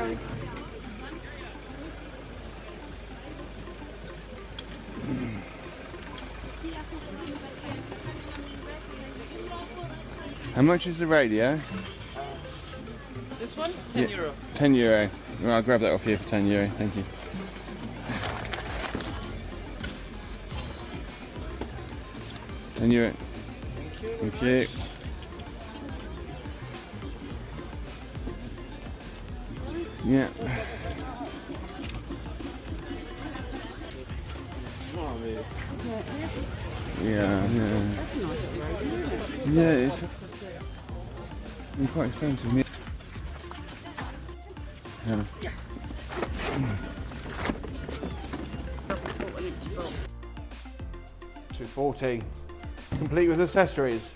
sorry. How much is the radio? This one? 10 euro. 10 euro. Well, I'll grab that off here for 10 euro. Thank you. €10. Thank you. Yeah. Yeah. Yeah, it's quite expensive. Yeah. £2.40, complete with accessories.